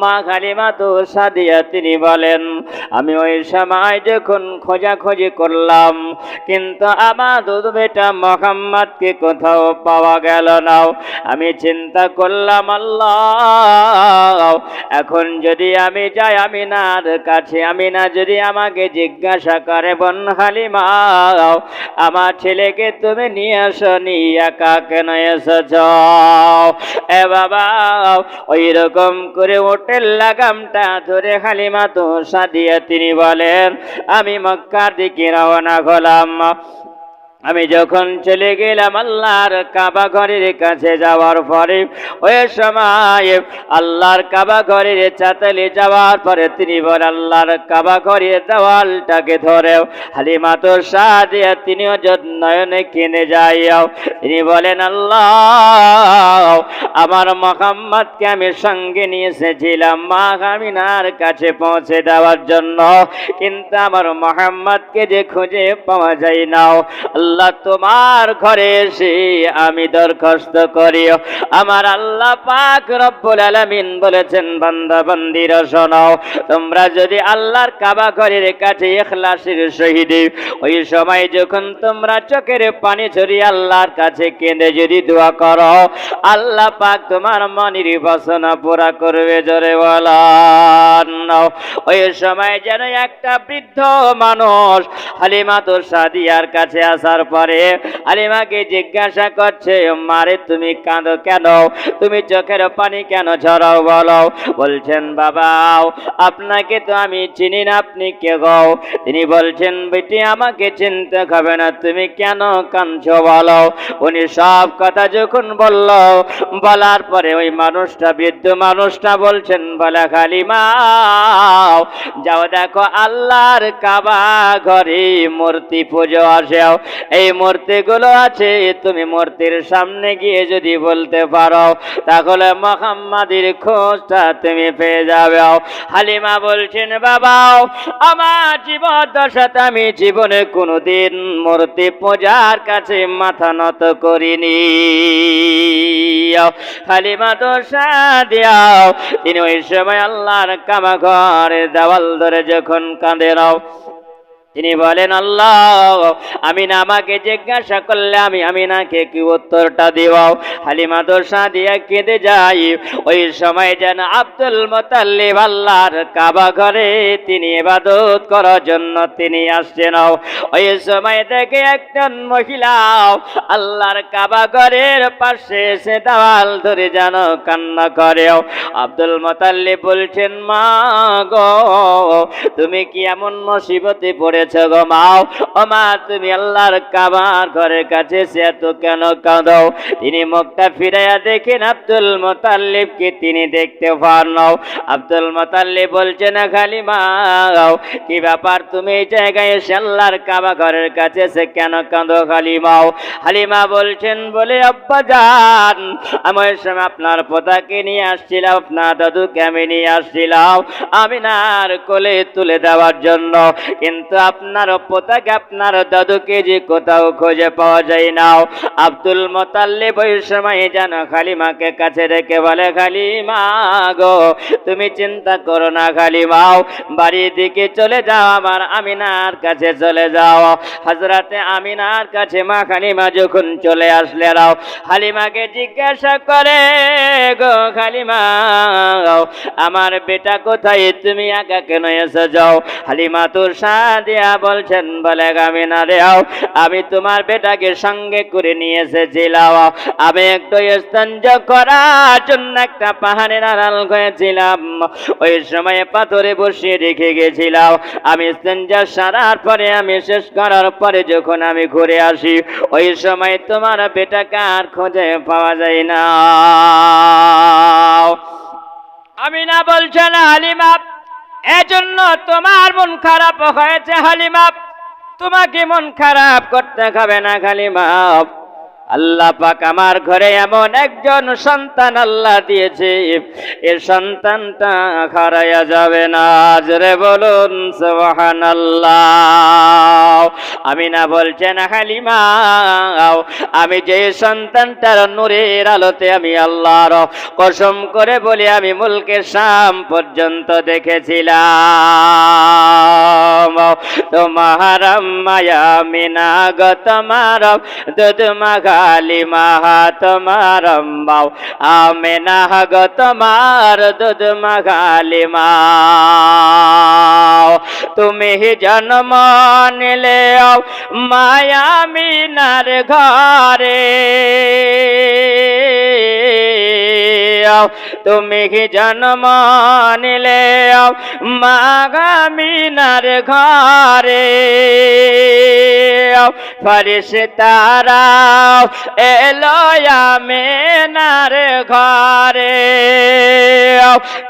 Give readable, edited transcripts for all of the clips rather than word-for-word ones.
মা হালিমাতুস সাদিয়া তিনি বলেন, আমি ওই সময় যখন খোঁজাখুঁজি করলাম কিন্তু আমার দুধ বেটা মুহাম্মদকে কোথাও পাওয়া গেল না। আমি চিন্তা করলাম, আল্লাহ, এখন যদি আমি যাই আমিনার কাছে, আমিনা যদি আমাকে জিজ্ঞাসা করে, বোন হালিমা, আমার ছেলেকে তুমি নিয়ে আসনি, একা কেন এসেছ? এ বাবা, ওই রকম করে ওটের লাগামটা ধরে হালিমাতুস সাদিয়া তিনি বলেন, আমি মক্কার দিকে রওনা হলাম। আমি যখন চলে গেলাম আল্লাহর কাবা ঘরের কাছে যাওয়ার পরে, ওই সময় আল্লাহর কাবা ঘরের চাতালে যাওয়ার পরে তিনি বলেন, আল্লাহর কাবা ঘরের দেওয়ালটাকে ধরে হালিমাতুস সাদিয়া তিনিও নয়নে কেঁদে যাইও। তিনি বলেন, আল্লাহ, আমার মুহাম্মদকে আমি সঙ্গে নিয়ে এসেছিলাম মা আমিনার কাছে পৌঁছে দেওয়ার জন্য, কিন্তু আমার মুহাম্মদকে যে খুঁজে পাওয়া যায় না। আল্লাহ, তোমার ঘরে এসে আমি দরখাস্ত করি, আমার আল্লাহ পাক রব্বুল আলামিন বলেছেন, বান্দা বান্দিরা শোনো, তোমরা যদি আল্লাহর কাবা ঘরের কাছে ইখলাসের সহিত ওই সময় যখন তোমরা চোখের পানি ঝরিয়ে আল্লাহর কাছে কেঁদে যদি দোয়া করো, আল্লাহ পাক তোমার মনের বাসনা পুরা করবে। জোরে বলেন। ওই সময় যেন একটা বৃদ্ধ মানুষ হালিমাতুস সাদিয়ার কাছে আসার পরে হালিমাকে জিজ্ঞাসা করছে, মারে তুমি কাঁদো কেন, তুমি চোখের পানি কেন ঝরাও বলো? বলছেন, বাবা, আপনাকে তো আমি চিনি না, আপনি কে গো? তিনি বলছেন, বেটি, আমাকে চিনতে হবে না, তুমি কেন কাঁদছো বলো। উনি সব কথা যখন বলল, বলার পরে ওই মানুষটা, বৃদ্ধ মানুষটা বলছেন, বলে, হালিমা, যাও দেখো আল্লাহর কাবা ঘরে মূর্তি পুজো আসে, এই মূর্তিগুলো আছে, তুমি মূর্তির সামনে গিয়ে যদি বলতে পারো তাহলে মুহাম্মাদের খোঁজটা তুমি পেয়ে যাবে। হালিমা বলছেন, বাবা, আমার জীবন দশাতে আমি জীবনে কোনোদিন মূর্তি পূজার কাছে মাথা নত করিনি। হালিমাতুস সাদিয়া তিনি ওই সময় আল্লাহর কাবা ঘরের দেওয়াল ধরে যখন কাঁদেন, তিনি বলেন, আল্লাহ, আমিনা আমাকে জিজ্ঞাসা করলে আমি আমিনাকে কি উত্তরটা দিব? হালিমাতুস সাদিয়া কেঁদে যাই। ওই সময় যেন আব্দুল মুতাল্লিব আল্লাহর কাবা ঘরে তিনি ইবাদত করার জন্য তিনি আসছেন। ওই সময় দেখে একজন মহিলা আল্লাহর কাবা ঘরের পাশে এসে দেওয়াল ধরে যেন কান্না করে। আব্দুল মুতাল্লিব বলছেন, মা গো, তুমি কি এমন মুসিবতে পড়েছ গো মা? ও মা, তুমি আল্লাহর কাবা ঘরের কাছে সে এত কেন কাঁদো? তিনি মুখটা ফিরাইয়া দেখেন আব্দুল মুতাল্লিবকে তিনি দেখতে পান না। আব্দুল মুতাল্লিব বলছেন, হালিমা, কি ব্যাপার, তুমি এই জায়গায় এসে আল্লাহর কাবা ঘরের কাছে সে কেন কাঁদো হালিমা? হালিমা বলছেন, বলে, আব্বা জান, আমি ওই সময় আপনার পোতাকে নিয়ে আসছিলাম, আপনার দাদুকে আমি নিয়ে আসছিলাম আমিনার কোলে তুলে দেওয়ার জন্য, কিন্তু আপনার পোতাকে, আপনার দাদুকে যে কোথাও খুঁজে পাওয়া যায় না। আব্দুল মুতাল্লিব ওই সময় যেন হালিমাকে কাছে রেখে বলে, হালিমা গো, তুমি চিন্তা করো না হালিমা, বাড়ির দিকে চলে যাও, আমার আমিনার কাছে চলে যাও। হযরতে আমিনার কাছে মা হালিমা যখন চলে আসলেন, হালিমাকে জিজ্ঞাসা করে, গো হালিমা, আমার বেটা কোথায়, তুমি একা কেন এসে যাও? হালিমাতুস সাদিয়া বলছেন, বলে, আমিনা রে, আমি তোমার বেটাকে সঙ্গে করে নিয়ে এসেছিলাম, আমি একটু ইস্তেঞ্জা করার জন্য একটা পাহাড়ের আড়াল হয়েছিলাম, ওই সময় পাথরে বসিয়ে রেখে গেছিলাম, আমি ইস্তেঞ্জা সারার পরে, আমি শেষ করার পরে যখন আমি ঘুরে আসি, ওই সময় তোমার বেটাকে আর খুঁজে পাওয়া যায় না। আমিনা বলছেন, হালিমা, এজন্য তোমার মন খারাপ হয়েছে হালিমা, তোমাকে মন খারাপ করতে হবে না হালিমা, আল্লাহ পাক আমার ঘরে এমন একজন সন্তান আল্লাহ দিয়েছে, এ সন্তানটা হারায়া যাবে না। জোরে বলুন সুবহানাল্লাহ। আমিনা বলছেন, হালিমা আমি যে সন্তানটার নূরের আলোতে আমি আল্লাহর কসম করে বলি আমি মুলকে শাম পর্যন্ত দেখেছিলাম। তোমার মায়া মিনা গো তোমার দুধ মাগালিমা তোমার বাউ আমেনা গো তোমার দুধ মাগালিমা। তুমি জন্ম নিলে মায়া মিনার ঘরে, তুমি জন্ম নিলে মাগামিনার ঘরে, ফেরেশতারা এলো আমিনার ঘরে।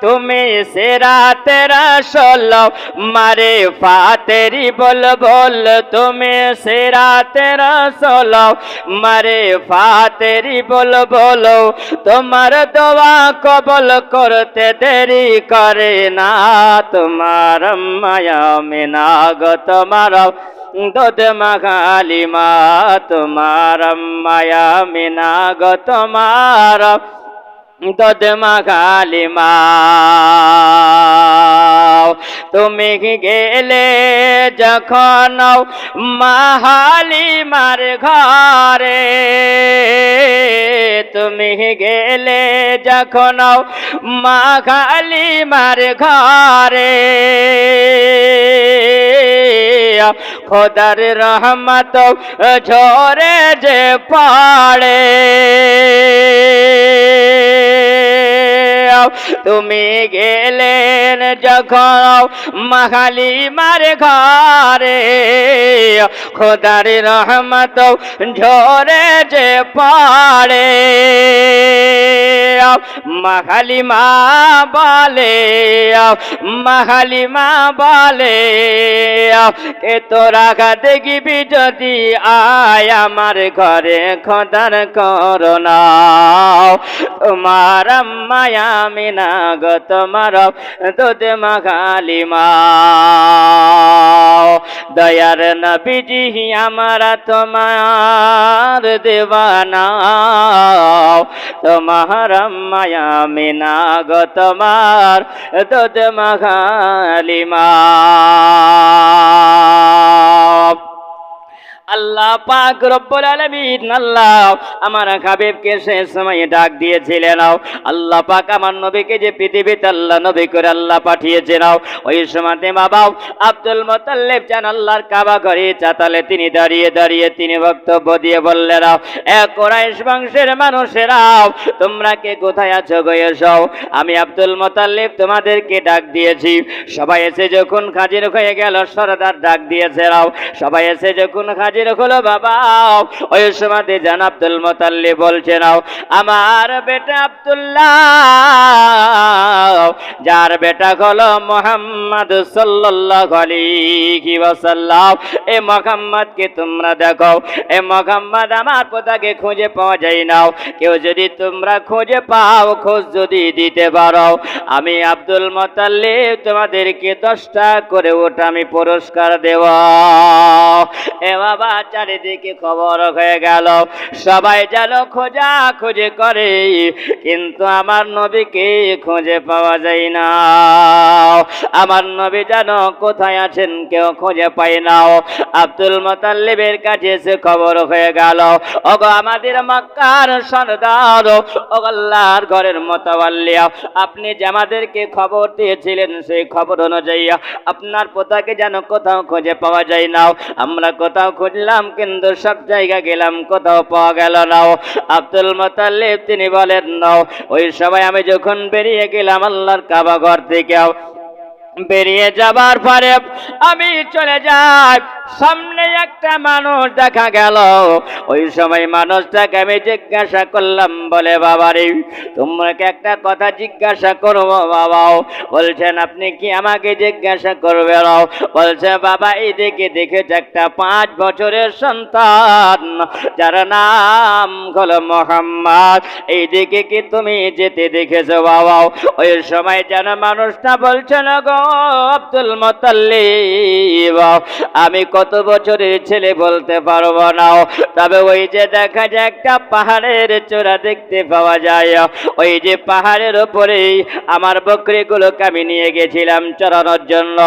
তুমি সিরাতে রাসূল মারে ফাতেরি বল বল, তুমি সিরাতে রাসূল মারে ফাতেরি বল বলো, তোমার দোয়া কবল করতে দেরি করে না। তোমার মায়া মিনা গো তোমার দুধ মাগালিমা, তোমার মায়া মিনা গো তোমার দুধ মাগালিমা। তুমি গেলে যখন মাহালিমার ঘরে, তুমি গেলে যখন মাহালিমার ঘরে, খোদার রহমত ঝরে যে পড়ে। তুমি গেলেন যখন মাহালিমার ঘরে, খোদার রহমত ঝরে যে পড়ে। মাহালিমা বলে, মাহালিমা বলে, কে তোরা দেখবি যদি আয় আমার ঘরে খোদার করোনা। তোমার মায়া মিনা গো তোমার দুধ মাগালিমা। দয়ার নবীজি আমরা তোমার দেওয়ানা, তোমার মায়া মিনা গো তোমার দুধ মাগালিমা। আল্লাহ পাক রব্বুল আলামিন আল্লাহ আমার হাবিবকে শেষ সময়ে ডাক দিয়েছিলেন। আল্লাহ পাক আমার নবীকে যে পৃথিবীতে আল্লাহ নবী করে আল্লাহ পাঠিয়েছেন, ওই সময়তে বাবা আব্দুল মুত্তালিব জান আল্লাহর কাবা ঘরে চাতালে তিনি দাঁড়িয়ে দাঁড়িয়ে তিনি বক্তব্য দিয়ে বললেন, কুরাইশ বংশের মানুষেরা তোমরা কে কোথায় আছো গো এসো, আমি আব্দুল মুত্তালিব তোমাদেরকে ডাক দিয়েছি। সবাই এসে যখন হাজির হয়ে গেল, সরদার ডাক দিয়েছে, সবাই এসে যখন হাজির হলো বাবা, ওই সময়তে জান আব্দুল মুত্তালিব বলছেন, আমার বেটা আব্দুল্লাহ, যার বেটা হলো মুহাম্মদ সাল্লাল্লাহু আলাইহি ওয়াসাল্লাম, এই মুহাম্মদকে তোমরা দেখো, এই মুহাম্মদ আমার পোতাকে খুঁজে পাওয়া যায় না। কেউ যদি তোমরা খুঁজে পাও, খোঁজ যদি দিতে পারো, আমি আব্দুল মুত্তালিব তোমাদেরকে 10টা করে ওটা আমি পুরস্কার দেব। এ বাবা চারিদিকে খবর হয়ে গেল, সবাই যেন খোঁজা খুঁজে করে, কিন্তু আমার নবীকে খুঁজে পাওয়া যায় না। আমার নবী যেন কোথায় আছেন কেউ খুঁজে পায় না। আব্দুল মুত্তালিবের কাছে এসে খবর হয়ে গেল, ওগো আমাদের মক্কার সরদার, ওগো আল্লাহর ঘরের মুতাওয়াল্লি, আপনি যে আমাদেরকে খবর দিয়েছিলেন সেই খবর অনুযায়ী আপনার পোতাকে যেন কোথাও খুঁজে পাওয়া যায় না। আমরা কোথাও খুঁজলাম কিন্তু সব জায়গা গেলাম, কোথাও পাওয়া গেল না। আব্দুল মুত্তালিব তিনি বলেন, নাও ওই সময় আমি যখন বেরিয়ে গেলাম আল্লাহর কাবা ঘর থেকে, বেরিয়ে যাবার পরে আমি চলে যাই সামনে একটা মানুষ দেখা গেল। ওই সময় মানুষটাকে আমি জিজ্ঞাসা করলাম, বলে বাবারে তোমাকে একটা কথা জিজ্ঞাসা করবো বাবা। বলছেন আপনি কি আমাকে জিজ্ঞাসা করবেন? বলছে বাবা এইদিকে দেখেছে একটা 5 বছরের সন্তান যার নাম হলো মোহাম্মদ, এইদিকে কি তুমি যেতে দেখেছো বাবা? ওই সময় যেন মানুষটা বলছে না গো আব্দুল মুত্তালিব, আমি কত বছরের ছেলে বলতে পারবো না, তবে ওই যে দেখা যায় একটা পাহাড়ের চূড়া দেখতে পাওয়া যায়, ওই যে পাহাড়ের উপরে আমার বকরিগুলোকে আমি নিয়ে গেছিলাম চড়ানোর জন্য।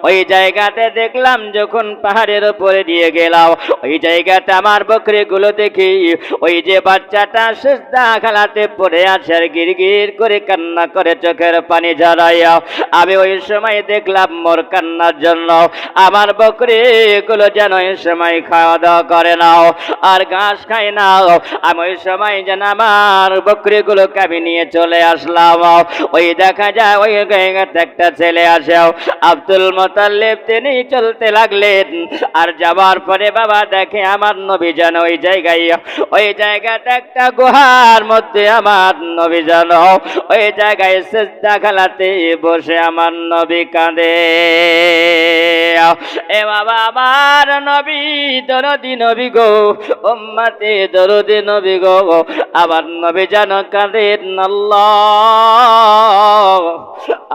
ওই জায়গাতে দেখলাম যখন পাহাড়ের উপরে নিয়ে গেলাম, ওই জায়গাতে আমার বকরিগুলো দেখি ওই যে বাচ্চাটা সিজদা খালাতে পড়ে আছে আর গিরগির করে কান্না করে চোখের পানি ঝরাইয়া। আমি ওই সময় দেখলাম মোর কান্নার জন্য আমার বকরিগুলো যেন ওই সময় খাওয়া দাওয়া করে নাও আর ঘাস খায় না। আমি ওই সময় যেন আমার বকরিগুলোকে আমি নিয়ে চলে আসলাম। ওই দেখা যায় ওই জায়গাতে একটা ছেলে আসে আব্দুল মুত্তালিব, তিনি চলতে লাগলেন। আর যাবার পরে বাবা দেখে আমার নবী যেন ওই জায়গাতে একটা গুহার মধ্যে আমার নবী যেন ওই জায়গায় সিজদা খালাতে বসে আমার নবী কাঁদে। এ বাবা আমার নবী দরদি নবী গো, উম্মতে দরদি নবী গো, আমার নবী যেন কাঁদেন, আল্লাহ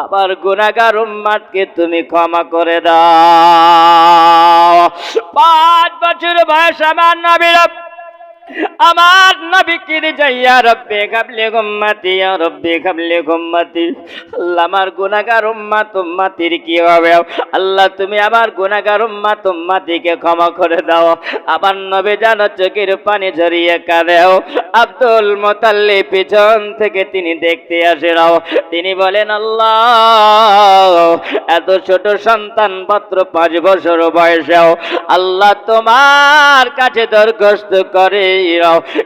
আবার গুনাহগার উম্মতকে তুমি ক্ষমা করে দাও। 5 বছর বয়স আমার নবী কি যাইয়া রব্বে কাবলে উম্মতি, ইয়া রব্বে কাবলে উম্মতি, আল্লাহ আমার গুনাহগার উম্মতির কি হবে? আল্লাহ তুমি আমার গুনাহগার উম্মতিকে ক্ষমা করে দাও। আবার নবী যেন চোখের পানি ঝরিয়ে কাঁদে। আব্দুল মুত্তালিব পিছন থেকে তিনি দেখতে আসেন। তিনি বলেন, আল্লাহ এত ছোট সন্তান মাত্র 5 বছর বয়সেও আল্লাহ তোমার কাছে দরখাস্ত করে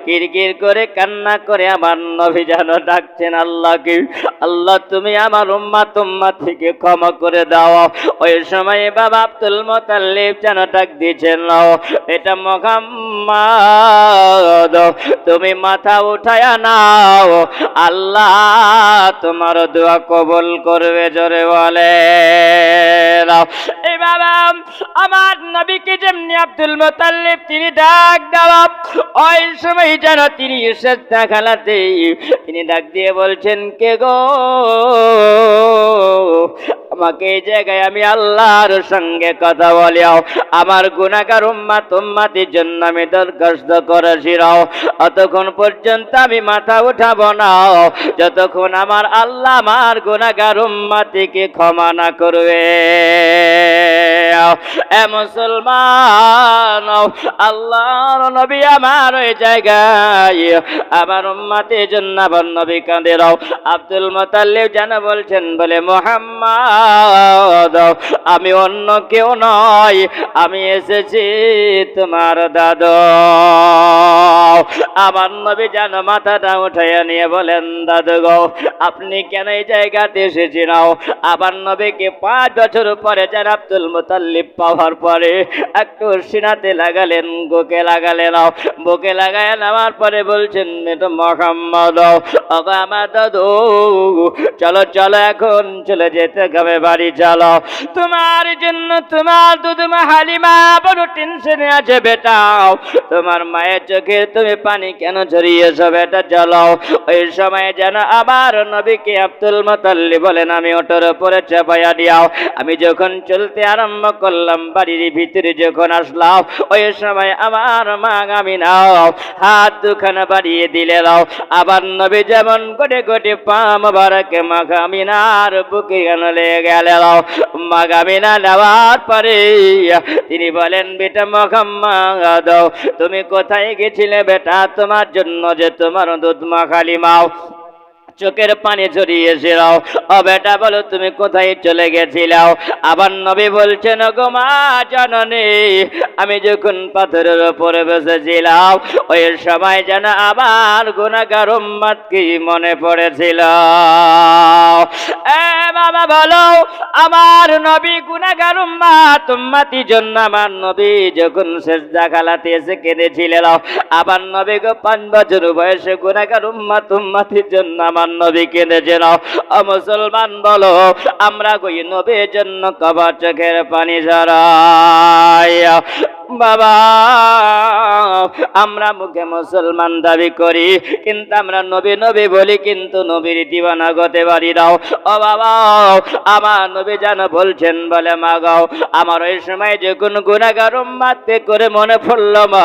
কিরকির করে কান্না করে আমার নবী যেন ডাকছেন আল্লাহকে, আল্লাহ তুমি আমার উম্মতিকে ক্ষমা করে দাও। ওই সময় বাবা আব্দুল মুত্তালিব যেন ডাক দিয়েছেন, এটা মুহাম্মদ তুমি মাথা উঠায়া নাও, আল্লাহ তোমার দোয়া কবুল করবে, জোরে বলে। এই বাবা আমার নবীকে যেমনি আব্দুল মুত্তালিব তিনি ডাক দেওয়া, ওই সময় যেন তিনি সিজদা খালাতে তিনি ডাক দিয়ে বলছেন, কে গো আমাকে এই জায়গায় আমি আল্লাহর সঙ্গে কথা বলিও, আমার গুনাহগার উম্মতির জন্য আমি দরখাস্ত করেছি, অতক্ষণ পর্যন্ত আমি মাথা উঠাবো না যতক্ষণ আমার আল্লাহ আমার গুনাহগার উম্মতিকে ক্ষমা না করবে। এ মুসলমান, আল্লাহর নবী আমার ওই জায়গায় আমার উম্মতের জন্য আমার নবী কাঁদে। আব্দুল মুত্তালিব যেন বলছেন, বলে মুহাম্মদ আমি অন্য কেউ নয়, আমি এসেছি তোমার দাদু। আমার নবী যেন মাথাটা উঠাইয়া নিয়ে বলেন, দাদু গো আপনি কেন এই জায়গাতে এসেছেন? আবার নবীকে 5 বছর পরে যেন আব্দুল মুত্তালিব পাওয়ার পরে একটু সিনাতে লাগালেন, বুকে লাগালেন, বুকে লাগায় নামার পরে বলছেন, এটা মুহাম্মদ আমার দাদু, চলো চলো এখন চলে যেতে হবে বাড়ি, চলো তোমার জন্য তোমার দুধমা হালিমা বড় টেনশনে আছে বেটা, তোমার মায়ের চোখে তুমি পানি কেন ঝরিয়েছো বেটা, চলো। ওই সময় যেন আবার নবীকে আব্দুল মুত্তালিব বলেন, আমি ওটার উপরে চাপাইয়া দিয়াও। আমি যখন চলতে আরম্ভ করলাম, বাড়ির ভিতরে যখন আসলাম, ওই সময় আমার মা আমিনা হাত দুখানা বাড়িয়ে দিলে দাও। আবার নবী যেমন গোটে গোটে পা মোবারকে মা আমিনার বুকে লেগে গেল। মা আমিনা নেওয়ার পরে তিনি বলেন, বেটা মুহাম্মদ তুমি কোথায় গেছিলে বেটা? তোমার জন্য যে তোমার দুধ মাখালি মাও চোখের পানি ঝরিয়েছিল, ও বেটা বলো তুমি কোথায় চলে গেছিলাও? আবার নবী বলছেন, গো মা জননী আমি যখন পাথরের উপরে বসেছিলাম, ওই সময় যেন আবার গুনাহগার উম্মতকে মনে পড়েছিল। বাবা বলো, আমার নবী গুনাহগার উম্মতির জন্য আমার নবী যখন সিজদা খালাতে এসে কেঁদেছিলেন, আবার নবী গো 5 বছর বয়সে গুনাহগার উম্মতির জন্য আমার নবী কেঁদেছেন। ও মুসলমান বলো, আমরা কই নবীর জন্য কবার চোখের পানি ঝরাই? বাবা, আমরা মুখে মুসলমান দাবি করি, কিন্তু আমরা নবী নবী বলি, কিন্তু নবীর দিওয়ানা হতে পারি না। ও বাবা, আমার নবী যেন বলছেন, বলে মা গো, আমার ওই সময় যখন গুনাহগার উম্মতকে করে মনে পড়ল, মা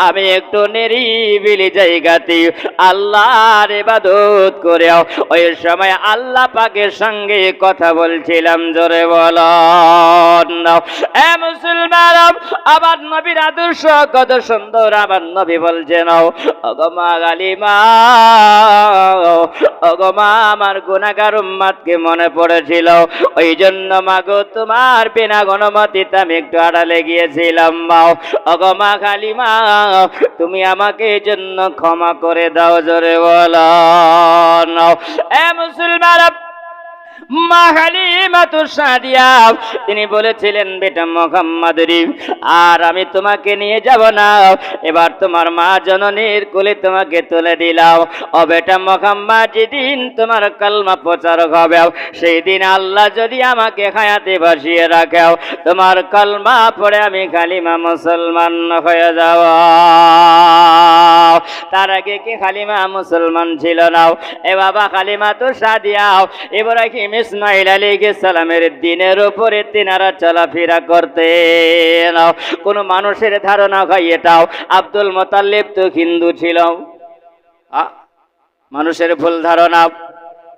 আমি একটু নিরিবিলি জায়গাতে আল্লাহর ইবাদত করে ওই সময় আল্লাহ পাকের সঙ্গে কথা বলছিলাম। জোরে বলো এ মুসলমান, আবার নবীর আদর্শ কত সুন্দর। আবার নবী বলছেন, ওগো মা গালিমা, ওগো মা, আমার গুনাহগার উম্মতকে মনে পড়েছিল, ওই জন্য মা গো তোমার বিনা অনুমতিতে আমি একটু আড়ালে গিয়েছিলাম। মা, ওগো মা গালিমা, তুমি আমাকে এই জন্য ক্ষমা করে দাও। জোরে বলো এ মুসলমান, মা হালিমাতু সাদিয়া তিনি বলেছিলেন, বেটা মুহাম্মদ রে, আর আমি তোমাকে নিয়ে যাব না, এবার তোমার মা জননীর কোলে তোমাকে তুলে দিলাম। ও বেটা মুহাম্মদ, যেদিন তোমার কালমা প্রচার হবে, সেই দিন আল্লাহ যদি আমাকে হায়াতে বাঁচিয়ে রাখে, তোমার কালমা পড়ে আমি কালিমা মুসলমান হয়ে যাব। তার আগে কি কালিমা মুসলমান ছিল না? এ বাবা, কালিমাতু সাদিয়া ইব্রাহিম ইসমাইল আলাইহিস সালামের দিনের উপরে তিনারা চলাফেরা করতেন। কোন মানুষের ধারণা হয় এটাও আব্দুল মুতাল্লিব তো হিন্দু ছিল, মানুষের ভুল ধারণা।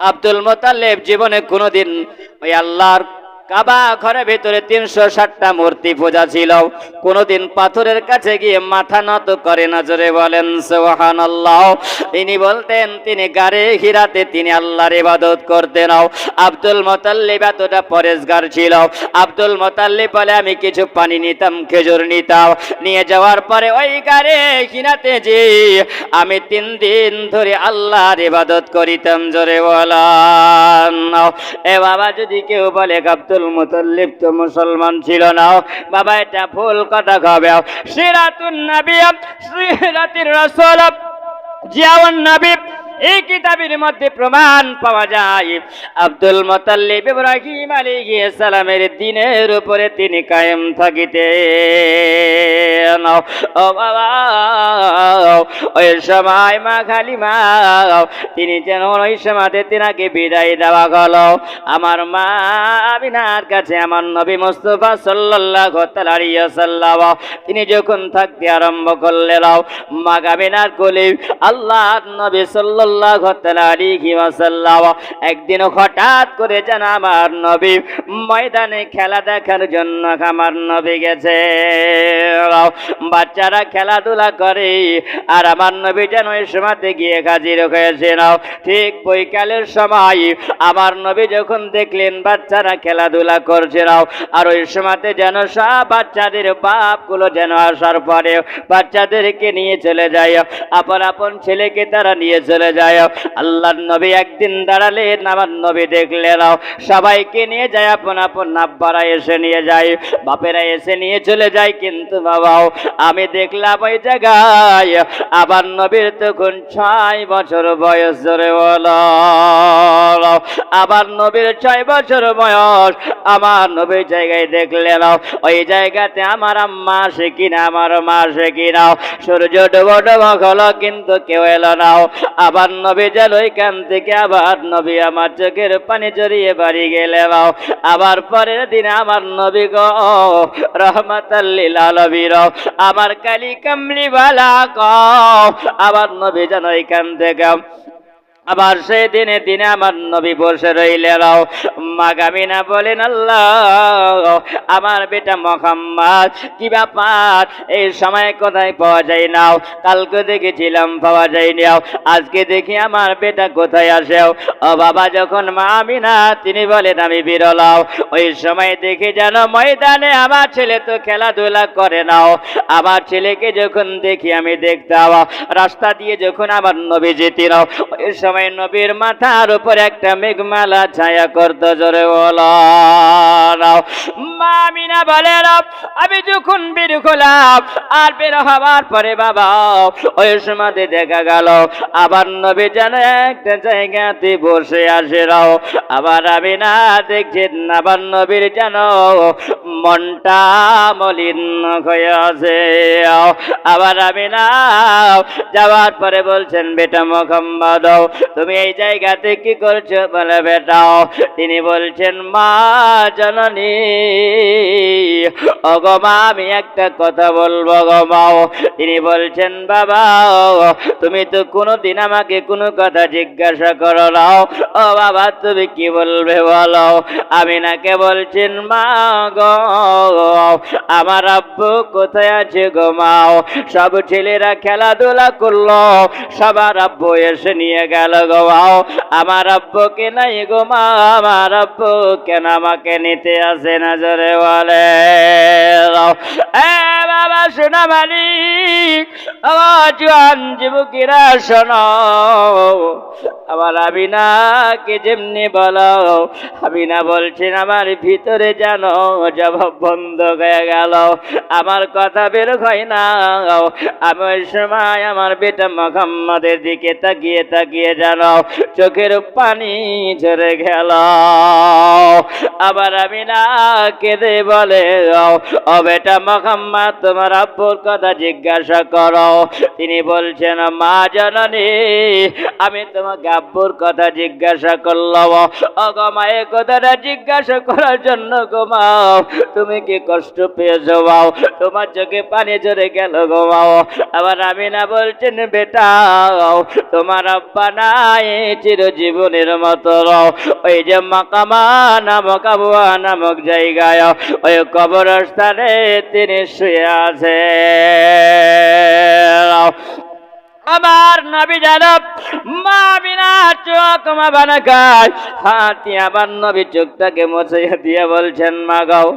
আব্দুল মুতাল্লিব জীবনে কোনোদিন ওই আল্লাহর কাবা ঘরের ভিতরে 360টা মূর্তি পূজা ছিল, কোনদিন পাথরের কাছে গিয়ে মাথা নত করে না। জোরে বলেন সুবহানাল্লাহ। তিনি বলতেন, তিনি গারে হিরাতে তিনি আল্লাহর ইবাদত করতেন। আব্দুল মুতাল্লিব এতটা পরেশগার ছিল। আব্দুল মুতাল্লিব বলে, আমি কিছু পানি নিতাম, খেজুর নিতাম, নিয়ে যাওয়ার পরে ওই গারে হিরাতে যে আমি 3 দিন ধরে আল্লাহর ইবাদত করিতাম। জোরে বলেন এ বাবা, যদি কেউ বলে আব্দুল মুতাল্লিব তো মুসলমান ছিল না, বাবা এটা ভুল কথা হবে। সিরাতুন নবী, সিরাতুর রাসূল, জিয়াউন নবী, এই কিতাবের মধ্যে প্রমাণ পাওয়া যায় আব্দুল মুতাল্লিব ইব্রাহিম আলাইহিস সালামের দ্বীনের উপরে তিনি কায়েম থাকিতেন। ও বাবা, ওই সময় মা হালিমা তিনি যেন ওই সময়তে তিনাকে বিদায় দেওয়া হলো। আমার মা আমিনার কাছে আমার নবী মুস্তাফা সাল্লাল্লাহু আলাইহি ওয়াসাল্লাম তিনি যখন থাকতে আরম্ভ করলেন, মা আমিনার কোলে আল্লাহর নবী সাল্লাল্লাহু আলাইহি ওয়াসাল্লাম একদিন হঠাৎ করে যেন আমার নবী ময়দানে খেলা দেখার জন্য আমার নবী গেছে। বাচ্চারা খেলাধুলা করে, আর আমার নবী যেন ওই সময়তে গিয়ে হাজির হয়েছেন। ঠিক বৈকালের সময় আমার নবী যখন দেখলেন বাচ্চারা খেলাধুলা করছে, আর ওই সময়তে যেন সব বাচ্চাদের বাপগুলো যেন আসার পরে বাচ্চাদেরকে নিয়ে চলে যায়, আপন আপন ছেলেকে তারা নিয়ে চলে যায়। আল্লাহর নবী একদিন দাঁড়ালেন, আমার নবী দেখলেন সবাইকে নিয়ে যায়, আপন আপন আব্বারা এসে নিয়ে যায়, বাপেরা এসে নিয়ে চলে যায়। কিন্তু বাবাও আমি দেখলাম ওই জায়গায় আবার নবীর তখন 6 বছর বয়স। ধরে বলো আবার নবীর 6 বছর বয়স। আমার নবীর জায়গায় দেখলেন ওই জায়গাতে আমার আম্মা আসে কিনা, আমার মা আসে কিনা, সূর্য ডুবো ডুবো হলো কিন্তু কেউ এলো না। আবার নবী যেন ওইখান থেকে আবার নবী আমার চোখের পানি জড়িয়ে বাড়ি গেলেন। আবার পরের দিন আমার নবী গো রহমাতাল লিল আলামিন আমার কালি কামলিওয়ালা গো আবার নবী যেন ওইখান থেকে আবার সেই দিনে দিনে আমার নবী বসে রইলেন। মা আমিনা বলেন, আল্লাহ আমার বেটা মুহাম্মদ কি ব্যাপার, এই সময় কোথায় পাওয়া যায় না? কালকে দেখেছিলাম পাওয়া যায়নি, আজকে দেখি আমার বেটা কোথায় আসে? ও বাবা, যখন মা আমিনা তিনি বলেন আমি বিরলাম, ওই সময় দেখে যেন ময়দানে আমার ছেলে তো খেলাধুলা করে নাও। আমার ছেলেকে যখন দেখি আমি দেখতাম রাস্তা দিয়ে যখন আমার নবী যেতেন, ওই সময় সময় নবীর মাথার উপর একটা মেঘমালা ছায়া করত, জোরে বলো। মা আমিনা বলেন আমি যখন বের হলাম, আর বের হওয়ার পরে বাবা ওই সময় দেখা গেল আবার নবী যেন একটা জায়গাতে বসে আসে রাও। আবার আমি না দেখছেন আবার নবীর যেন মনটা মলিন হয়ে আছে। আবার আমি না যাওয়ার পরে বলছেন বেটা মুহাম্মদ তুমি এই জায়গাতে কি করছো? বলে বেটাও। তিনি বলছেন মা জননী ওগো মা আমি একটা কথা বলবো গো মা। তিনি বলছেন বাবা তুমি তো কোনোদিন আমাকে কোনো কথা জিজ্ঞাসা করো না, ও বাবা তুমি কি বলবে বলো। আমি নাকে বলছেন মা গো আমার আব্বু কোথায় আছে গো মা? সব ছেলেরা খেলাধুলা করলো, সবার আব্বু এসে নিয়ে গেল গো মা। আমার আব্বুকে নাই গো মা, আমার আব্বু কেন আমাকে নিতে আসে না? জোরে বলে এ বাবা শোনা মালিক, আমার জোয়ান যুবকেরা শোনো। আমার আমিনাকে যেমনি বলো, আমিনা বলছেন আমার ভিতরে যেন জবাব বন্ধ হয়ে গেল, আমার কথা বের হয় না। আমি ওই সময় আমার বেটা মুহাম্মদের দিকে তাকিয়ে তাকিয়ে জানো চোখের পানি ঝরে গেল। আবার আমিনা কেঁদে বলে ও বেটা মুহাম্মদ তোমার আব্বুর কথা জিজ্ঞাসা করো। তিনি বলছেন মা জননী আমি তোমাকে আব্বুর কথা জিজ্ঞাসা করলাম। ও গো মা এই কথাটা জিজ্ঞাসা করার জন্য গো মা তুমি কি কষ্ট পেয়েছো বাও? তোমার চোখে পানি ঝরে গেল গো মা। আবার আমিনা বলছেন বেটা তোমার আব্বা নাই চিরজীবনের মতো ওই যে মাকামা নামক আবুয়া নামক জায়গায় ওই কবরস্থানে তিনি শুয়ে আছে। আমার নবী জানব মা বিনা চোখ মা বানা গায় হাতি আবার নবী চোখটাকে মুছে দিয়ে বলছেন মা গাও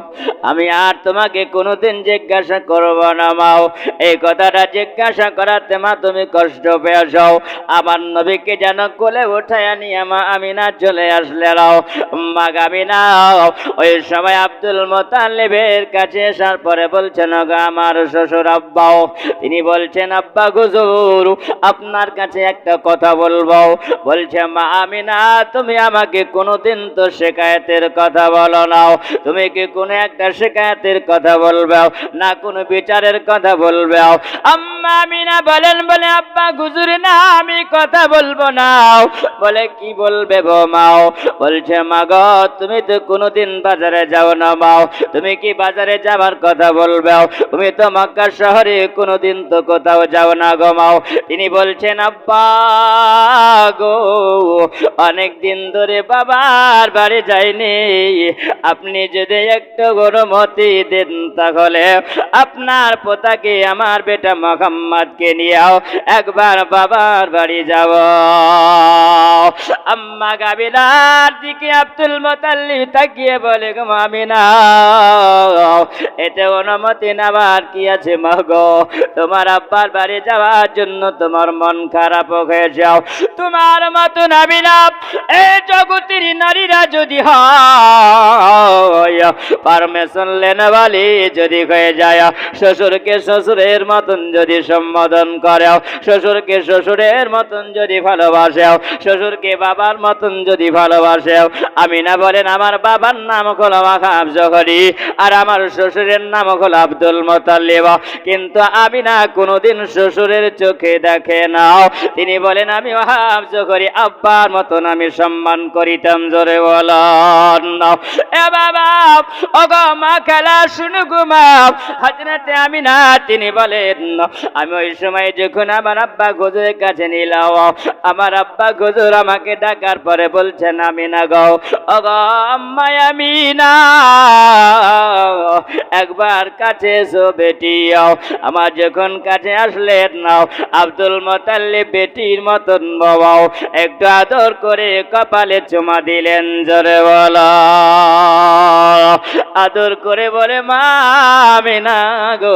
আমি আর তোমাকে কোনোদিন জিজ্ঞাসা করব না মাও। এই কথাটা জিজ্ঞাসা করাতে মা তুমি কষ্ট পেয়েছো। আমার নবীকে যেন কোলে উঠায় নিয়ে মা আমিনা চলে আসলে রাও। মা আমিনা ওই সময় আব্দুল মুতাল্লিবের কাছে আসার পরে বলছেন গো আমার শ্বশুর আব্বাও। তিনি বলছেন আব্বা হুজুর আপনার কাছে একটা কথা বলবো। বলছে মা আমিনা তুমি আমাকে কোনোদিন তো শিকায়েতের কথা বলো না, তুমি কি কোনো একটা শিকায়েতের কথা বলবে না কোনো বিচারের কথা বলবে? আম্মা আমিনা বলেন বলে আব্বা হুজুর না আমি কথা বলবো না। বলে কি বলবে গো মাও? বলছে মা গো তুমি তো কোনোদিন বাজারে যাও না মাও, তুমি কি বাজারে যাবার কথা বলবে? তুমি তো মক্কা শহরে কোনোদিন তো কোথাও যাও না গো মাও। তিনি বলছেন আব্বা গো অনেক দিন ধরে বাবার বাড়ি যাইনি, আপনি যদি একটু অনুমতি দেন তাহলে আপনার পোতাকে আমার বেটা মুহাম্মদকে নিয়েও একবার বাবার বাড়ি যাব। আম্মা গাবিলার দিকে আব্দুল মুতাল্লিব তাকিয়ে বলে গো আমিনা এতে অনুমতি নেবার কি আছে মা গো? তোমার আব্বার বাড়ি যাওয়ার জন্য তোমার মন খারাপ হয়ে যাও। তোমার মতো আমিনা এই জগতের নারীরা যদি হয় পারমিশন লেনওয়ালি যদি হয়ে যায়, শ্বশুরকে শ্বশুরের মতন যদি সম্বোধন করে, শ্বশুরকে শ্বশুরের মতন যদি ভালোবাসে, শ্বশুরকে বাবার মতন যদি ভালোবাসে। আমিনা বলেন আমার বাবার নাম হলো ওয়াহাব জহরি আর আমার শ্বশুরের নাম হলো আব্দুল মুতাল্লিব, কিন্তু আমিনা কোনোদিন শ্বশুরের চোখে দেখে না। তিনি বলেন আমি ওয়াহাব জহরি আব্বার মতন আমি সম্মান করিতাম। জোরে বলেন এ বাবা ও গো মা খালা শুনো গো মা। হযরতে আমিনা তিনি বলেন আমি ওই সময় যখন আমার আব্বা হুজুরের কাছে নিলাম, আমার আব্বা হুজুর আমাকে ডাকার পরে বলছেন আমিনা গো ও গো আম্মা আমিনা একবার কাছে এসো বেটি। আমার যখন কাছে আসলেন নাও আব্দুল মুতাল্লিব বেটির মতন বাবাও একটু আদর করে কপালে চুমা দিলেন। জোরে বলো আদর করে বলে, মা আমিনা গো,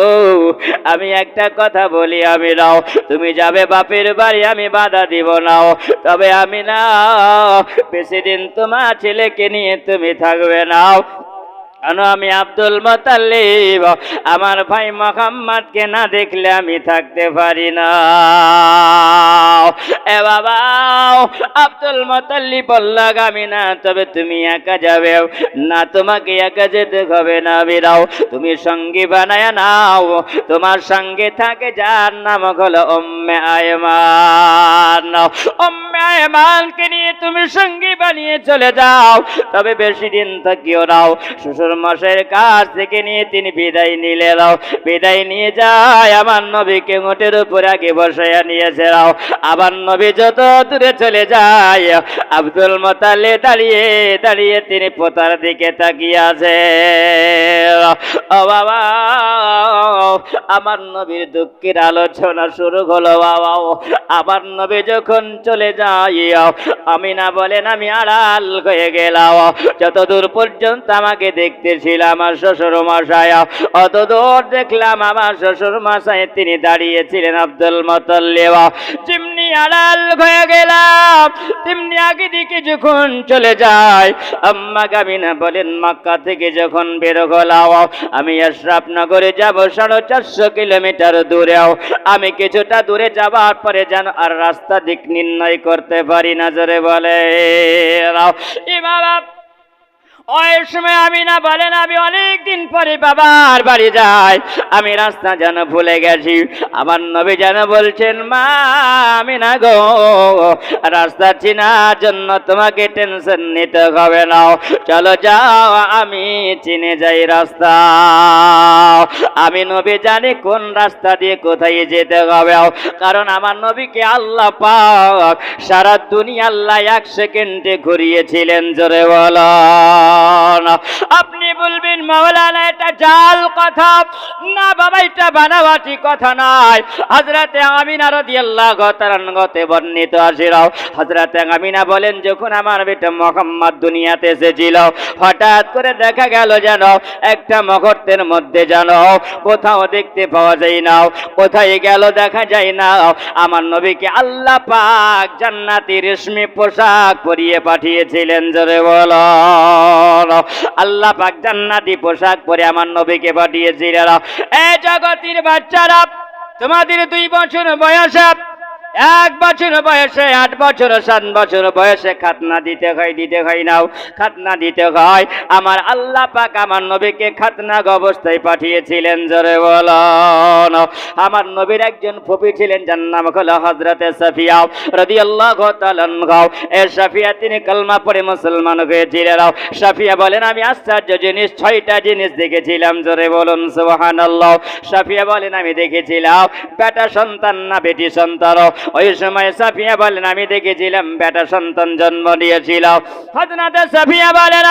আমি একটা কথা বলি, আমি নাও, তুমি যাবে বাপের বাড়ি, আমি বাধা দিব নাও, তবে আমি না বেশি দিন তোমার ছেলেকে নিয়ে তুমি থাকবে নাও। আমি আব্দুল মুত্তালিব আমার ভাই মুহাম্মদকে না দেখলে আমি থাকতে পারি না। এ বাবা, আব্দুল মুত্তালিব বলল, আমি না, তবে তুমি একা যাবে না, তোমাকে একা যেতে হবে না, বেরাও, তুমি সঙ্গী বানায় নাও, তোমার সঙ্গে থাকে যার নাম হলো উম্মে আয়মান। উম্মে আয়মানকে নিয়ে তুমি সঙ্গী বানিয়ে চলে যাও, তবে বেশি দিন থাকিও নাও। শ্বশুর মশাইয়ের কাছ থেকে নিয়ে তিনি বিদায় নিলে দাও, বিদায় নিয়ে যায়, আমার নবীকে মোটের উপর আগে বসাইয়া নিয়েছে দাও। আবার নবী যত দূরে চলে যায়, আব্দুল মুত্তালিব দাঁড়িয়ে দাঁড়িয়ে তিনি পোতার দিকে তাকিয়ে আছে। ও বাবা, আমার নবীর দুঃখের আলোচনা শুরু হলো। বাবা, আমার নবী যখন চলে যায়, আমিনা বলেন, আমি আড়াল হয়ে গেলাম, যতদূর পর্যন্ত আমাকে দেখতেছিল আমার শ্বশুর মশাই, অত দূর দেখলাম আমার শ্বশুর মশাই তিনি দাঁড়িয়েছিলেন। আব্দুল মুত্তালিব যেমনি আড়াল হয়ে গেলাম, তেমনি আগে দিকে যখন চলে যায়, আম্মা আমিনা বলেন, মক্কা থেকে যখন বের হলাম, আমি আশরাফ নগরে যাব 450 কিলোমিটার দূরেও, আমি কিছুটা দূরে যাবার পরে যেন আর রাস্তা দিক নির্ণয় করতে পারি না। জোরে বলে ইমাম। ওই সময় আমিনা বলেন, আমি অনেক দিন পরে বাবার বাড়ি যাই, আমি রাস্তা যেন ভুলে গেছি। আমার নবী যেন বলছেন, মা আমিনা গো, রাস্তা চেনার জন্য তোমাকে টেনশন নিতে হবে না, চলো যাও, আমি চিনে যাই রাস্তা। আমি নবী জানি কোন রাস্তা দিয়ে কোথায় যেতে হবে, কারণ আমার নবীকে আল্লাহ পাক সারা দুনিয়া আল্লাহ 1 সেকেন্ডে ঘুরিয়েছিলেন। জোরে বলো। আপনি বলবেন, মাওলানা এটা জাল কথা না, বাবা এটা বানাওয়াটি কথা নয়। হযরতে আমিনা রাদিয়াল্লাহু তাআলা গতে বর্ণিত আছে, হযরতে আমিনা বলেন, যখন আমার বেটা মুহাম্মদ দুনিয়াতে এসেছিল, হঠাৎ করে দেখা গেল যেন একটা মুহূর্তের মধ্যে যেন কোথাও দেখতে পাওয়া যায় না, কোথায় গেল দেখা যায় না, আমার নবীকে আল্লাহ পাক জান্নাতি রেশমি পোশাক পরিয়ে পাঠিয়েছিলেন। জোরে বলো। আল্লাহ পাক জান্নাতি পোশাক পরে আমার নবীকে পাঠিয়েছিলেন। এই জগতের বাচ্চারা, তোমাদের 2 বছর বয়সে, 1 বছর বয়সে, 8 বছর, 7 বছর বয়সে খাতনা দিতে হয় নাও, খাতনা দিতে হয়। আমার আল্লাহ পাক আমার নবীকে খাতনা অবস্থায় পাঠিয়েছিলেন। জোরে বলুন। আমার নবীর একজন ফুফি ছিলেন, যার নাম হলো হযরতে সাফিয়া রাদিয়াল্লাহু তাআলা আনহা। এই সাফিয়া তিনি কলমা পড়ে মুসলমান হয়েছিলেন। সাফিয়া বলেন, আমি আশ্চর্য জিনিস 6টা জিনিস দেখেছিলাম। জোরে বলুন সুবহানাল্লাহ। সাফিয়া বলেন, আমি দেখেছিলাম বেটা সন্তান না বেটি সন্তান। ওই সময় সাফিয়া বলেন, আমি দেখেছিলাম বেটা সন্তান জন্ম দিয়েছিল। হযরত সাফিয়া বলেন,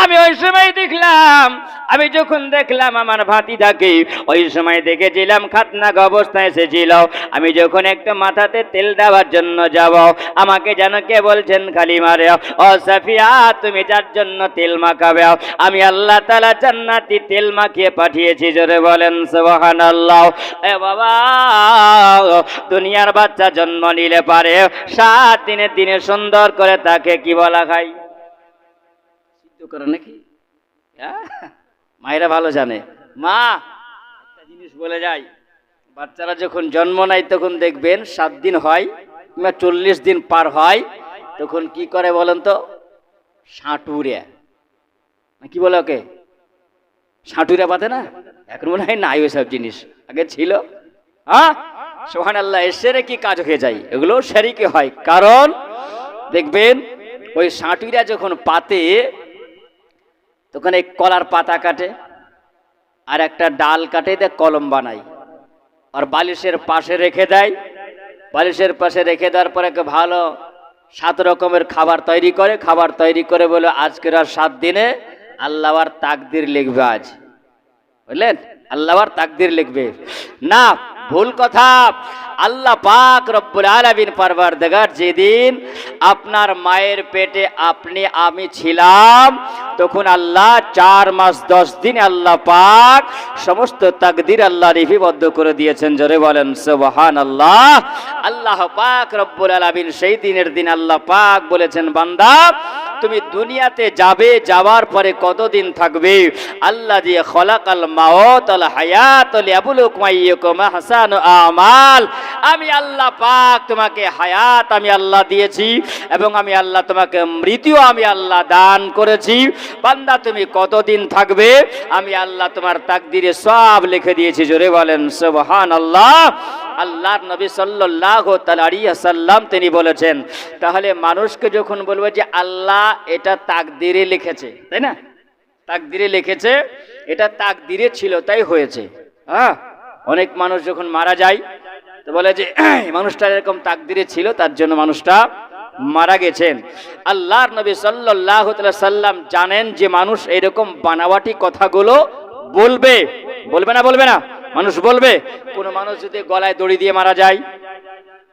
আমি ওই সময় দেখলাম, আমি যখন দেখলাম আমার ভাতিজাকে, ওই সময় দেখেছিলাম খাতনা অবস্থায় এসেছিল। আমি যখন একটা মাথাতে তেল দেওয়ার জন্য যাব, আমাকে যেন কে বলছেন, খালি মারে, ও সাফিয়া তুমি যার জন্য তেল মাখাবে, আমি আল্লাহ তাআলা জান্নাতি তেল মাখিয়ে পাঠিয়েছি। জোরে বলেন সুবহানাল্লাহ। এ বাবা, দুনিয়ার বাচ্চা জন্ম নিলে পারে 7 দিনের দিনে সুন্দর করে তাকে কি বলা খায় করে নাকি? মায়েরা ভালো জানে। মা একটা জিনিস বলে যাই, বাচ্চারা যখন জন্ম নেয় তখন দেখবেন 7 দিন হয় কিংবা 40 দিন পার হয়, তখন কি করে বলেন তো? সাঁটুরে না কি বলে ওকে? সাঁটুরে পাতে না? এখন মনে হয় নাই ওইসব জিনিস, আগে ছিল। হ্যাঁ সুবহানাল্লাহ। এসে কি কাজ হয়ে যায়, এগুলো শরীকে হয়। কারণ দেখবেন ওই সাঁটুরা যখন পাতে, তখন এই কলার পাতা কাটে আর একটা ডাল কাটে দিয়ে কলম বানায়, আর বালিশের পাশে রেখে দেয়। বালিশের পাশে রেখে দেওয়ার পরে ভালো 7 রকমের খাবার তৈরি করে। খাবার তৈরি করে বলে, আজকের আর 7 দিনে আল্লাহর তাকদির লিখবে। আজ বুঝলেন, আল্লাহর তাকদির লিখবে না। ভুল কথা। আল্লাহ পাক রব্বুল আলামিন পরওয়ারদিগার যেদিন আপনার মায়ের পেটে আমি ছিলাম, তখন আল্লাহ 4 মাস 10 দিন আল্লাহ পাক সমস্ত তাকদীর আল্লাহ লিপিবদ্ধ করে দিয়েছেন। জোরে বলেন সুবহানাল্লাহ। আল্লাহ পাক রব্বুল আলামিন সেই দিনের দিন আল্লাহ পাক বলেছেন, বান্দা তুমি দুনিয়াতে যাবে, যাওয়ার পরে কতদিন থাকবে? আল্লাহ দিয়ে খলাকাল মাউত আল হায়াত লিয়াবলুকুম আইয়ুকুম আহসানু আমাল। আমি আল্লাহ পাক তোমাকে হায়াত আমি আল্লাহ দিয়েছি এবং আমি আল্লাহ তোমাকে মৃত্যু আমি আল্লাহ দান করেছি। বান্দা তুমি কতদিন থাকবে? আমি আল্লাহ তোমার তাকদিরে সব লিখে দিয়েছি। জোরে বলেন সুবহানাল্লাহ। আল্লাহর নবী সাল্লাল্লাহু তাআলা আলাইহি ওয়াসাল্লাম তিনি বলেছেন, তাহলে মানুষকে যখন বলবে যে আল্লাহ এটা তাকদিরে লিখেছে, তাই না? তাকদিরে লিখেছে, এটা তাকদিরে ছিল তাই হয়েছে। হ্যাঁ, অনেক মানুষ যখন মারা যায় তো বলে যে মানুষটা এরকম তাকদিরে ছিল তার জন্য মানুষটা মারা গেছেন। আল্লাহর নবী সাল্লাল্লাহু তাআলা সাল্লাম জানেন যে মানুষ এরকম বানাওয়াটি কথাগুলো বলবে। বলবে না? বলবে না? মানুষ বলবে। কোন মানুষ যদি গলায় দড়ি দিয়ে মারা যায়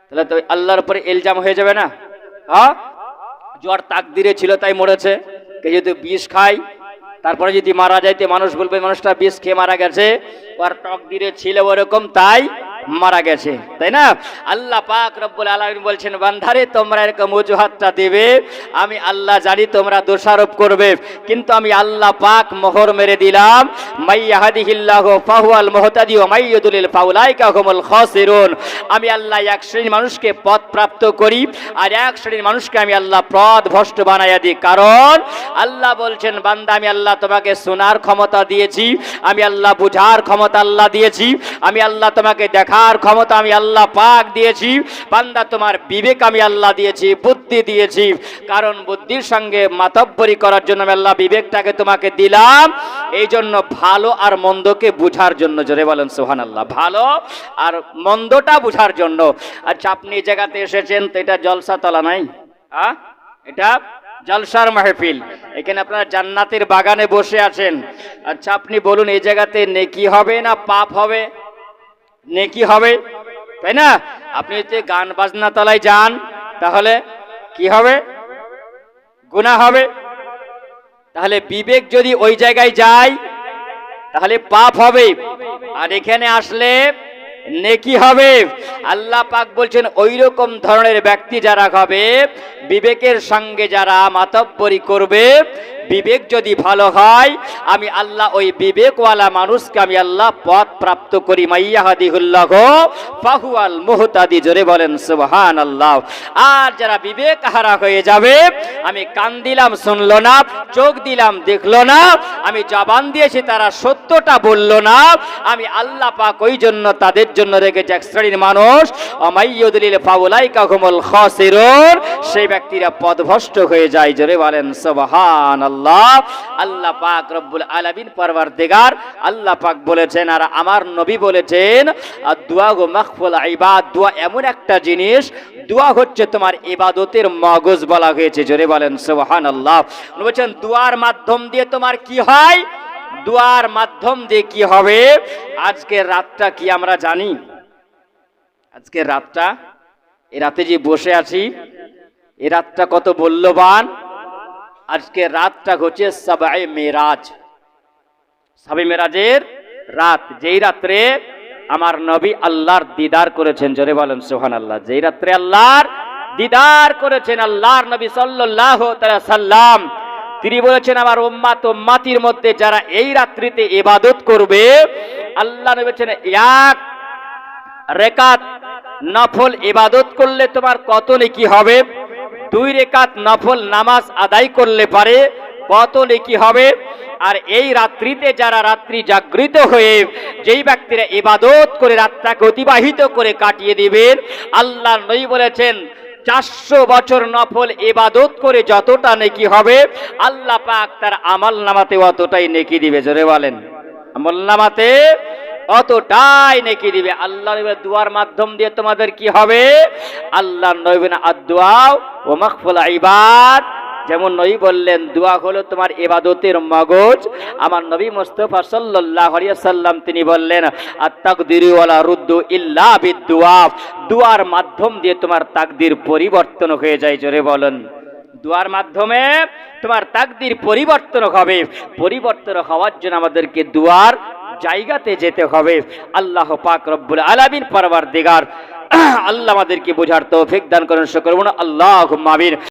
তাহলে তো আল্লাহর উপরে ইলজাম হয়ে যাবে না? হ্যাঁ, জ্বর তাকদিরে ছিল তাই মরেছে। কে যদি বিষ খায় তারপরে যদি মারা যায় তো মানুষ বলবে মানুষটা বিষ খেয়ে মারা গেছে, আর তাকদিরে ছিল ওরকম তাই মারা গেছে, তাই না? আল্লাহ পাক রব্বুল আলামিন বলছেন, বান্দারে তোমরা এরকম অজুহাতটা দেবে, আমি আল্লাহ জানি তোমরা দোষারোপ করবে, কিন্তু আমি আল্লাহ পাক মোহর মেরে দিলাম, মাইয়াহদিহিল্লাহু ফাহুয়াল মুহতাদি ওয়া মাইয়ুদলিল ফাউলাইকা হুমুল খাসিরুন। আমি আল্লাহ এক শ্রেণীর মানুষকে পথ প্রাপ্ত করি আর এক শ্রেণীর মানুষকে আমি আল্লাহ পথ ভ্রষ্ট বানাইয়া দিই। কারণ আল্লাহ বলছেন, বান্দা আমি আল্লাহ তোমাকে শোনার ক্ষমতা দিয়েছি, আমি আল্লাহ বুঝার ক্ষমতা আল্লাহ দিয়েছি, আমি আল্লাহ তোমাকে দেখার ক্ষমতা আমি আল্লাহ পাক দিয়েছি। বান্দা তোমার বিবেক আমি আল্লাহ দিয়েছি, বুদ্ধি দিয়েছি। কারণ বুদ্ধির সঙ্গে মাতব্বরি করার জন্য আমি আল্লাহ বিবেকটাকে তোমাকে দিলাম, এই জন্য ভালো আর মন্দকে বুঝার জন্য। জোরে বলেন সুবহানাল্লাহ। ভালো আর মন্দটা বুঝার জন্য। আচ্ছা, আপনি এই জায়গাতে এসেছেন তো এটা জলসা তলা নাই, এটা জলসার মাহফিল। এখানে আপনারা জান্নাতের বাগানে বসে আছেন। আচ্ছা, আপনি বলুন এই জায়গাতে নেকি হবে না পাপ হবে? নেকি হবে, তাই না? আপনি যদি গান বাজনা তলায় যান তাহলে কি হবে? গুনাহ হবে। তাহলে বিবেক যদি ওই জায়গায় যায় তাহলে পাপ হবে, আর এখানে আসলে নেকি হবে। আল্লাহ পাক বলছেন ওই রকম ধরনের ব্যক্তি যারা হবে, বিবেকের সঙ্গে যারা মাতব্বরি করবে, বিবেক যদি ভালো হয় আমি আল্লাহ ওই বিবেকওয়ালা মানুষকে আমি আল্লাহ পথ প্রাপ্ত করি। মাইয়াহদিহুল্লাহু ফাহুয়াল মুহতাদি। জোরে বলেন সুবহানাল্লাহ। আর যারা বিবেক হারা হয়ে যাবে, আমি কান দিলাম শুনলো না, চোখ দিলাম দেখলো না, আমি জবান দিয়েছি তারা সত্যটা বললো না, আমি আল্লাহ পাক ওই জন্য তাদের জন্য রেখেছি এক শ্রেণীর মানুষ, অমাইয়ুদলিল ফাউলাইকা হুমুল খাসিরুন, সেই ব্যক্তিরা পথভ্রষ্ট হয়ে যায়। জোরে বলেন সুবহানাল্লাহ। আল্লাহ পাক রব্বুল আলামিন পরওয়ারদিগার আল্লাহ পাক বলেছেন আর আমার নবী বলেছেন, দুআ গো মাখফুল ইবাদ। দোয়া এমন একটা জিনিস, দোয়া হচ্ছে তোমার ইবাদতের মগজ বলা হয়েছে। জোরে বলেন সুবহানাল্লাহ। বলেছেন দোয়ার মাধ্যম দিয়ে তোমার কি হয়? দোয়ার মাধ্যম দিয়ে কি হবে? আজকের রাতটা কি আমরা জানি? আজকের রাতটা, এই রাতে যে বসে আছি, এই রাতটা কত মূল্যবান। আজকে রাতটা হচ্ছে সাবে মেরাজ, সাবে মেরাজের রাত, যেই রাত্রে আমার নবী আল্লাহর দিদার করেছেন। জোরে বলেন সুবহানাল্লাহ। যেই রাত্রে আল্লাহর দিদার করেছেন আল্লাহর নবী সাল্লাল্লাহু তাআলা সাল্লাম, তিনি বলেছেন আমার উম্মাত উম্মাতির মধ্যে যারা এই রাত্রিতে ইবাদত করবে, আল্লাহ নবী বলেছেন এক রাকাত নফল ইবাদত করলে তোমার কত নেকি হবে? 2 রাকাত নফল নামাজ আদায় করলে পারে কত নেকি হবে? আর এই রাত্রিতে যারা রাত্রি জাগৃত হয়ে যেই ব্যক্তিরা ইবাদত করে রাতটাকে অতিবাহিত করে কাটিয়ে দিবেন, আল্লাহ নবী বলেছেন 400 বছর নফল ইবাদত করে যতটা নেকি হবে, আল্লাহ পাক তার আমল নামাতে অতটাই নেকি দিবে। জোরে বলেন, আমল নামাতে অতটাই নেকি দিবে। আল্লাহ নবীর দুয়ার মাধ্যম দিয়ে তোমাদের কি হবে? আল্লাহ নবী আদ-দুআ ওয়া মাগফুল ইবাদ, যেমন নবী বললেন দোয়া হলো তোমার ইবাদতের মগজ। আমার নবী মুস্তাফা সাল্লাল্লাহু আলাইহি ওয়াসাল্লাম তিনি বললেন আত-তাকদিরু ওয়ালা রুদ্দু ইল্লা বিদ-দুআ, দুআর মাধ্যম দিয়ে তোমার তাকদীর পরিবর্তন হয়ে যায়। জোরে বলেন, দুআর মাধ্যমে তোমার তাকদীর পরিবর্তন হবে। পরিবর্তন হওয়ার জন্য আমাদেরকে দুআর জায়গাতে যেতে হবে। আল্লাহ পাক রব্বুল আলামিন পরওয়ারদিগার আল্লাহ আমাদেরকে বোঝার তৌফিক দান করুন। সকলে বলুন আল্লাহুম্মা আমিন।